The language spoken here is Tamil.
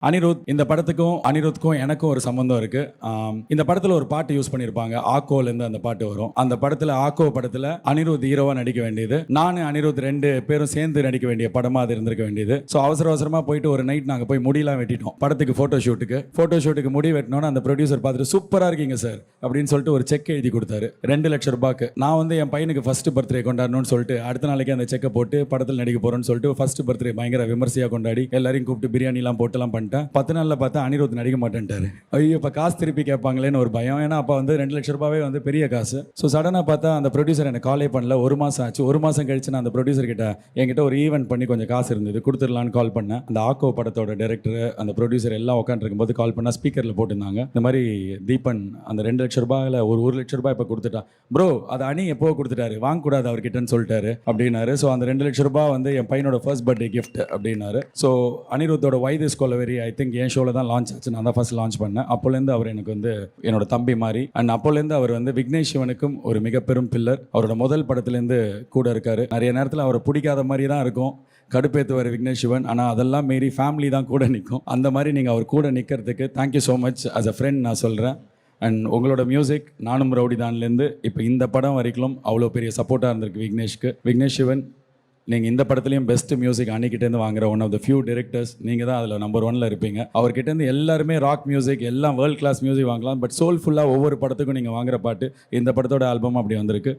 அனிருத் இந்த படத்துக்கும் அனிருத்துக்கும் எனக்கும் ஒரு சம்பந்தம் இருக்கு. இந்த படத்துல ஒரு பாட்டு யூஸ் பண்ணியிருப்பாங்க. ஆக்கோல இருந்து அந்த பாட்டு வரும். அந்த படத்துல ஆக்கோ படத்துல அனிருத் ஹீரோவா நடிக்க வேண்டியது, நானு அனிருத் ரெண்டு பேரும் சேர்ந்து நடிக்க வேண்டிய படமா அது இருந்திருக்க வேண்டியது. ஸோ அவசர அவசரமா போயிட்டு ஒரு நைட் நாங்க போய் முடியெல்லாம் வெட்டிட்டோம் படத்துக்கு போட்டோ ஷூட்டுக்கு முடி வெட்டினோன்னு அந்த ப்ரொடியூசர் பார்த்துட்டு சூப்பரா இருக்கீங்க சார் அப்படின்னு சொல்லிட்டு ஒரு செக் எழுதி கொடுத்தாரு 2 லட்சம் ரூபாய்க்கு. நான் வந்து என் பையனுக்கு ஃபர்ஸ்ட் பர்த்டே கொண்டாடணும்னு சொல்லிட்டு அடுத்த நாளைக்கு அந்த செக்கை போட்டு படத்தில் நடிக்க போறேன்னு சொல்லிட்டு ஃபர்ஸ்ட் பர்த்டே பயங்கர விமர்சையா கொண்டாடி எல்லாரையும் கூப்பிட்டு பிரியாணிலாம் போட்டுலாம் பண்ணிட்டேன். 10 நாள்ல பார்த்தா அனிருத் நடிக்க மாட்டேன்ட்டாரு. ஐயோ இப்போ காசு திருப்பி கேட்பாங்களேன்னு ஒரு பயம். ஏன்னா அப்போ வந்து 2 லட்சம் ரூபாவே வந்து பெரிய காசு. ஸோ சடனாக பார்த்தா அந்த ப்ரொடியூசர் எனக்கு காலே பண்ணல. 1 மாதம் ஆச்சு. 1 மாதம் கழிச்சு நான் அந்த ப்ரொடியூசர் கிட்ட என்கிட்ட ஒரு ஈவெண்ட் பண்ணி கொஞ்சம் காசு இருந்தது கொடுத்துடலான்னு கால் பண்ணேன். அந்த ஆக்கோ படத்தோட டைரக்டர் அந்த ப்ரொடியூசர் எல்லாம் உட்காந்துருக்கும் போது கால் பண்ணால் ஸ்பீக்கரில் போட்டிருந்தாங்க, இந்த மாதிரி தீபன் அந்த 2 லட்சம் ரூபாயில் ஒரு 1 லட்சம் ரூபாய் இப்போ கொடுத்துட்டான் ப்ரோ, அது அணி எப்போ கொடுத்துட்டாரு, வாங்கக்கூடாது அவர்கிட்டன்னு சொல்லிட்டாரு அப்படின்னாரு. ஸோ அந்த 2 லட்சம் ரூபாய் வந்து என் பையனோட ஃபர்ஸ்ட் பர்த்டே கிஃப்ட் அப்படின்னாரு. ஸோ அனிருத்தோட வைத் இஸ் கொலவெரி ஐ திங்க் என் ஷோவில் தான் லான்ச் ஆச்சு. நான் தான் ஃபர்ஸ்ட் லான்ச் பண்ணேன். அப்போலேருந்து அவர் எனக்கு வந்து என்னோட தம்பி மாதிரி. அண்ட் அப்போலேருந்து அவர் வந்து விக்னேஷ் சிவனுக்கும் ஒரு மிக பெரும் பில்லர். அவரோட முதல் படத்துலேருந்து கூட இருக்காரு. நிறைய நேரத்தில் அவரை பிடிக்காத மாதிரி தான் இருக்கும், கடுப்பேற்றுவார் விக்னேஷ் சிவன். ஆனால் அதெல்லாம் மீறி ஃபேமிலி தான் கூட நிற்கும். அந்த மாதிரி நீங்கள் அவர் கூட நிற்கிறதுக்கு thank you so much as a friend நான் சொல்கிறேன். அண்ட் உங்களோட மியூசிக் நானும் ரவுடிதான்லேருந்து இப்போ இந்த படம் வரைக்கும் அவ்வளோ பெரிய சப்போர்ட்டாக இருந்திருக்கு விக்னேஷ்க்கு. விக்னேஷ் சிவன், நீங்கள் இந்த படத்துலையும் பெஸ்ட் மியூசிக் அன்னிக்கிட்டேருந்து வாங்குற one of the few directors. நீங்கள் தான் அதில் நம்பர் 1ல் இருப்பீங்க. அவர்கிட்டேருந்து எல்லாருமே ராக் மியூசிக் எல்லாம் வேர்ல்ட் கிளாஸ் மியூசிக் வாங்கலாம். பட் சோல்ஃபுல்லாக ஒவ்வொரு படத்துக்கும் நீங்கள் வாங்குற பாட்டு இந்த படத்தோட ஆல்பம் அப்படி வந்திருக்கு.